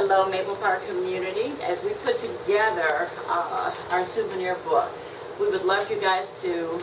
Hello, Maple Park community. As we put together our souvenir book, we would love you guys to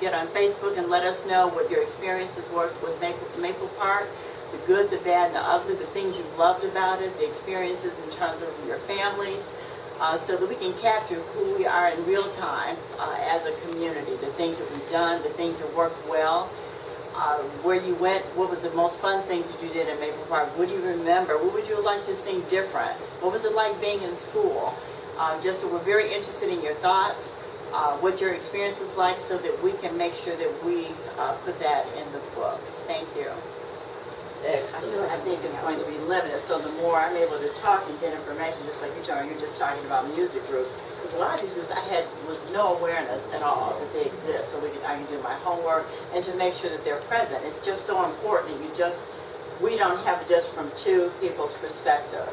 get on Facebook and let us know what your experiences were with Maple Park, the good, the bad, the ugly, the things you loved about it, the experiences in terms of your families, so that we can capture who we are in real time as a community, the things that we've done, the things that worked well, where you went, what was the most fun things that you did at Maple Park, what do you remember, what would you like to see different, what was it like being in school, just so we're very interested in your thoughts, what your experience was like, so that we can make sure that we put that in the book. Thank you. Excellent. I think it's going to be limited, so the more I'm able to talk and get information, just like you're just talking about music groups. Because a lot of these groups I had was no awareness at all that they exist, so I can do my homework and to make sure that they're present. It's just so important. We don't have it just from two people's perspective,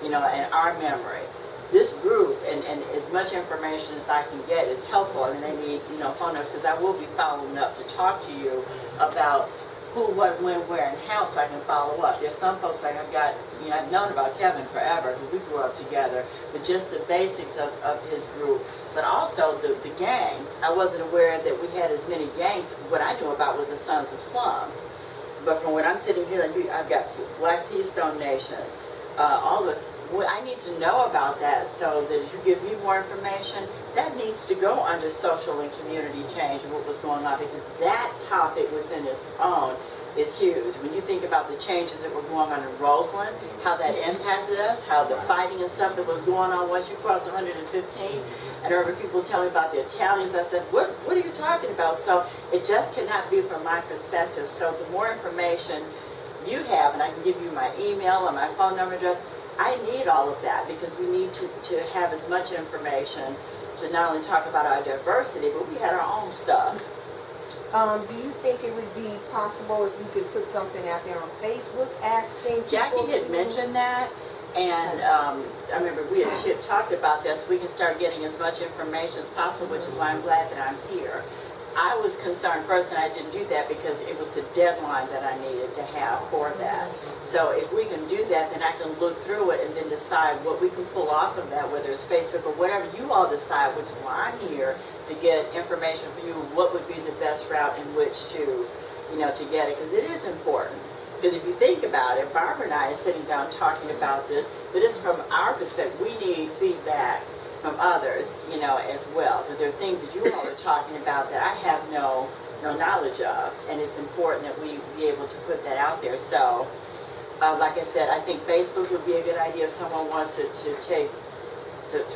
and our memory. This group and as much information as I can get is helpful. I mean, they need phone numbers, because I will be following up to talk to you about who, what, when, where, and how, so I can follow up. There's some folks like I've known about Kevin forever, who we grew up together, but just the basics of his group. But also the gangs. I wasn't aware that we had as many gangs. What I knew about was the Sons of Slum. But from what I'm sitting here, I've got Black Keystone Nation, I need to know about that, so that as you give me more information, that needs to go under social and community change and what was going on, because that topic within its own is huge. When you think about the changes that were going on in Roseland, how that impacted us, how the fighting and stuff that was going on once you crossed 115, and I remember people telling me about the Italians. I said, what are you talking about? So it just cannot be from my perspective. So the more information you have, and I can give you my email or my phone number address, I need all of that, because we need to have as much information to not only talk about our diversity, but we had our own stuff. Do you think it would be possible if we could put something out there on Facebook asking people? Jackie had mentioned that, and I remember we had talked about this. We can start getting as much information as possible, which is why I'm glad that I'm here. I was concerned first, and I didn't do that because it was the deadline that I needed to have for that. So if we can do that, then I can look through it and then decide what we can pull off of that, whether it's Facebook or whatever you all decide, which is why I'm here, to get information for you, what would be the best route in which to, to get it, because it is important. Because if you think about it, Barbara and I are sitting down talking about this, but it's from our perspective. We need feedback from others, as well, because there are things that you all are talking about that I have no knowledge of, and it's important that we be able to put that out there. So, like I said, I think Facebook would be a good idea if someone wants to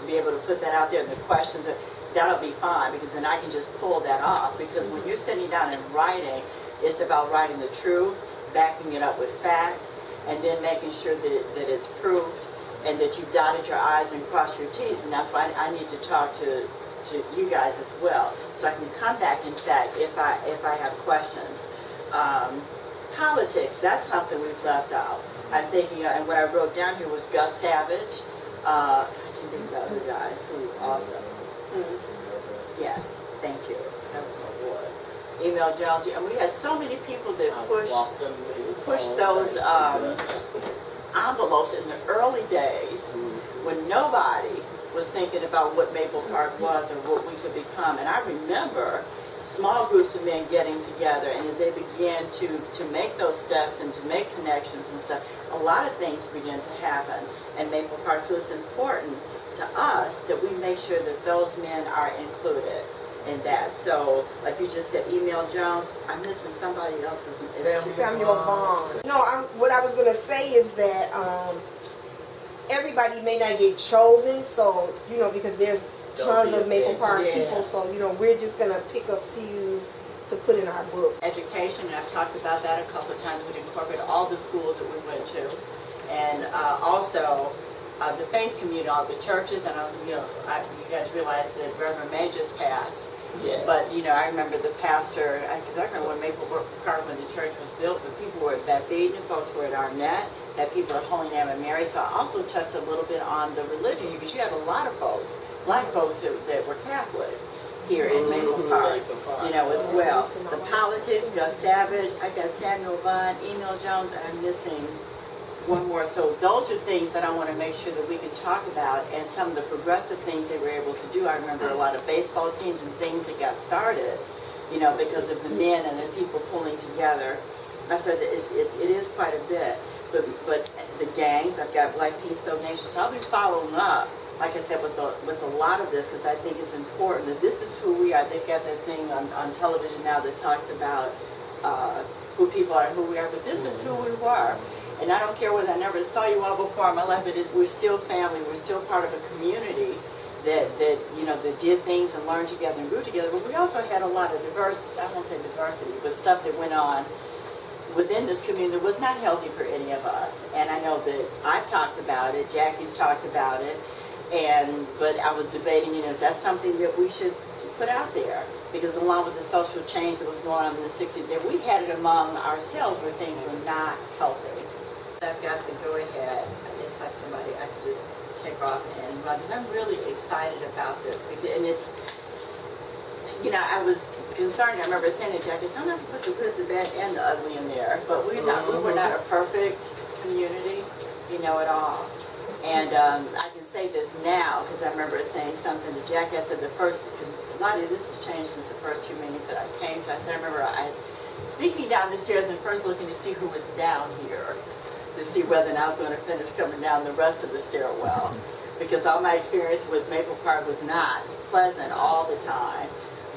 be able to put that out there, and the questions, that'll be fine, because then I can just pull that off, because when you're sitting down and writing, it's about writing the truth, backing it up with fact, and then making sure that it's proved, and that you've dotted your I's and crossed your T's, and that's why I need to talk to you guys as well, so I can come back, in fact, if I have questions. Politics, that's something we've left out. I'm thinking, and what I wrote down here was Gus Savage. I can think about the guy who also. Yes, thank you. That was my boy. Email Jones, and we had so many people that push those envelopes in the early days when nobody was thinking about what Maple Park was or what we could become. And I remember small groups of men getting together, and as they began to make those steps and to make connections and stuff, a lot of things began to happen in Maple Park. So it's important to us that we make sure that those men are included in that. So, like you just said, Email Jones, I'm missing somebody else's. Samuel Bond. No, what I was going to say is that everybody may not get chosen, so, because there's tons of Maple Park people, so, we're just going to pick a few to put in our book. Education, and I've talked about that a couple of times. We'd incorporate all the schools that we went to, and also the faith community, all the churches. And you guys realize that Reverend May just passed. Yes. But I remember the pastor, because I remember when Maple Park, when the church was built, the people were at Beth Eden, folks were at Arnett, had people at Holy Name of Mary. So I also touched a little bit on the religion, because you have a lot of folks, black folks that were Catholic here in Maple Park, as well. The politics, Gus Savage, I got Samuel Bond, Email Jones, and I'm missing one more. So those are things that I want to make sure that we can talk about, and some of the progressive things they were able to do. I remember a lot of baseball teams and things that got started, you know, because of the men and the people pulling together. I said it is quite a bit. But the gangs, I've got Black Peace Donations, so I'll be following up, like I said, with a lot of this, because I think it's important that this is who we are. They've got that thing on television now that talks about who people are and who we are, but this is who we were. And I don't care whether I never saw you all before in my life, but we're still family. We're still part of a community that you know, that did things and learned together and grew together. But we also had a lot of I won't say diversity, but stuff that went on within this community that was not healthy for any of us. And I know that I've talked about it, Jackie's talked about it, but I was debating, you know, is that something that we should put out there? Because along with the social change that was going on in the 60s, that we had it among ourselves where things were not healthy. I've got to go ahead. I just have somebody I could just take off and run, because I'm really excited about this. And it's, you know, I was concerned. I remember saying to Jackie, sometimes we put the good, the bad, and the ugly in there. But we were not a perfect community, you know, at all. And I can say this now because I remember saying something to Jackie. I said because a lot of this has changed since the first 2 meetings that I came to. I said, I remember sneaking down the stairs and first looking to see who was down here, to see whether or not I was going to finish coming down the rest of the stairwell. Because all my experience with Maple Park was not pleasant all the time.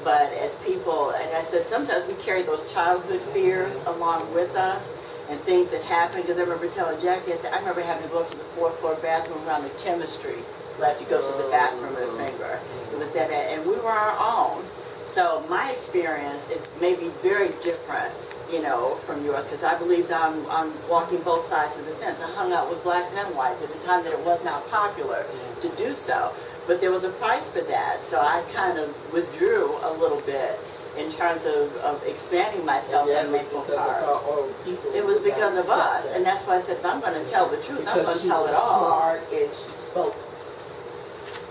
But as people, and I said, sometimes we carry those childhood fears along with us and things that happen. Because I remember telling Jackie, I said, I remember having to go up to the 4th floor bathroom around the chemistry. I had to go to the bathroom with a finger. It was that bad. And we were our own. So my experience is maybe very different, you know, from yours, because I believed on walking both sides of the fence. I hung out with blacks and whites at the time that it was not popular to do so. But there was a price for that, so I kind of withdrew a little bit in terms of expanding myself in Maple Park. It was because of us, and that's why I said, if I'm going to tell the truth, I'm going to tell it all. Smart and she spoke.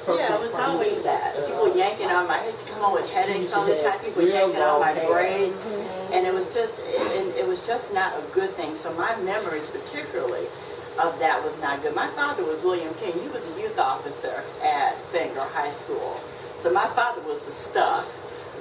Yeah, it was always that. People yanking on my, I used to come home with headaches all the time, people yanking on my braids, and it was just not a good thing. So my memories particularly of that was not good. My father was William King. He was a youth officer at Fenger High School. So my father was the stuff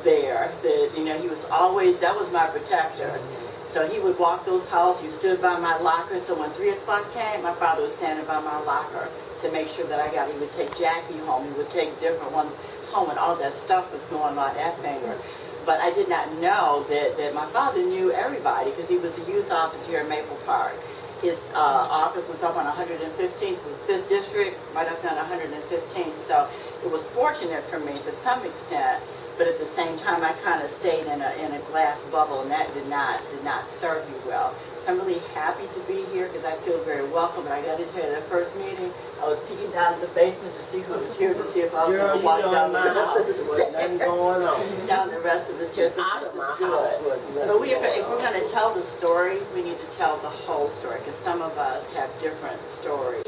there that, you know, he was always, that was my protector. So he would walk those halls, he stood by my locker, so when 3 o'clock came, my father was standing by my locker to make sure that he would take Jackie home, he would take different ones home, and all that stuff was going on at Fenger. But I did not know that my father knew everybody, because he was a youth officer here in Maple Park. His office was up on 115th, 5th District, right up on 115th. So it was fortunate for me to some extent, but at the same time, I kind of stayed in a glass bubble, and that did not serve me well. So I'm really happy to be here because I feel very welcome. But I got to tell you, that first meeting, I was peeking down in the basement to see who was here, to see if I was going to walk down the rest of the stairs. Down the rest of the stairs. But this is good. But if we're going to tell the story, we need to tell the whole story, because some of us have different stories.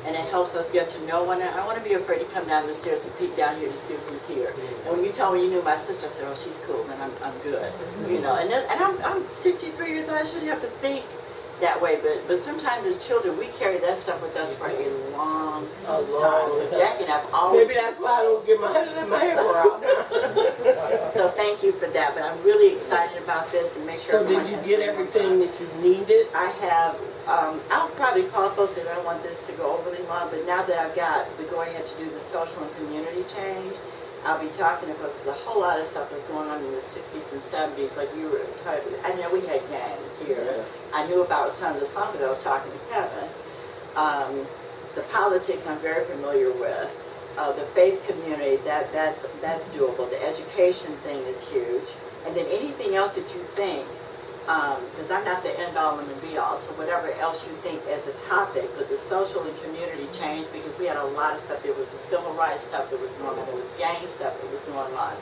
And it helps us get to know one another. I want to be afraid to come down the stairs and peek down here to see who's here. And when you told me you knew my sister, I said, oh, she's cool, and I'm good. You know, and I'm 63 years old. I shouldn't have to think that way. But sometimes as children, we carry that stuff with us for a long time. So Jackie and I've always... Maybe that's why I don't get my hair out. So thank you for that. But I'm really excited about this, and make sure... So did you get everything that you needed? I have... I'll probably call folks because I don't want this to go overly long, but now that I've got the go-ahead to do the social and community change, I'll be talking about, because a whole lot of stuff was going on in the 60s and 70s, like you were talking. I know we had gangs here. Yeah. I knew about Sons of Islam because I was talking to Kevin. The politics I'm very familiar with. The faith community, that's doable. The education thing is huge. And then anything else that you think, because I'm not the end-all and the be-all, so whatever else you think as a topic, but the social and community change, because we had a lot of stuff. There was the civil rights stuff that was going on. There was gang stuff that was going on.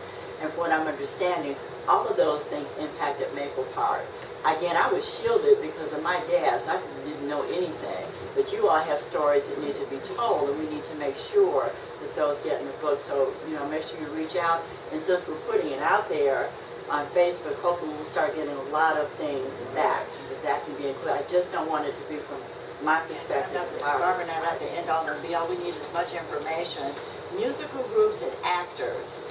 And from what I'm understanding, all of those things impacted Maple Park. Again, I was shielded because of my dad, so I didn't know anything. But you all have stories that need to be told, and we need to make sure that those get in the book. So, you know, make sure you reach out. And since we're putting it out there on Facebook, hopefully we'll start getting a lot of things back so that can be included. I just don't want it to be from my perspective. Barbara and I are not the end all and be all. We need as much information. Musical groups and actors.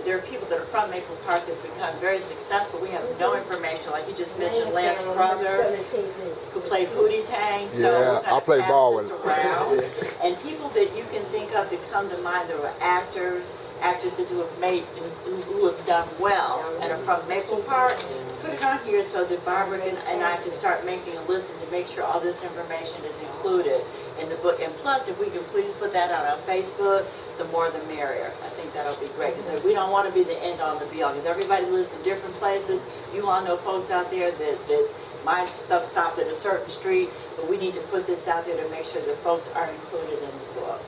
There are people that are from Maple Park that have become very successful. We have no information. Like you just mentioned, Lance Brother, who played Pootie Tang. So Yeah, I played ball with him. around. And people that you can think of to come to mind that were actors, actresses who have made, who have done well and are from Maple Park. Put it on here so that Barbara and I can start making a list and to make sure all this information is included in the book. And plus, if we can please put that out on Facebook, the more the merrier. I think that'll be great because we don't want to be the end all and the be all because everybody lives in different places. You all know folks out there that my stuff stopped at a certain street, but we need to put this out there to make sure that folks are included in the book.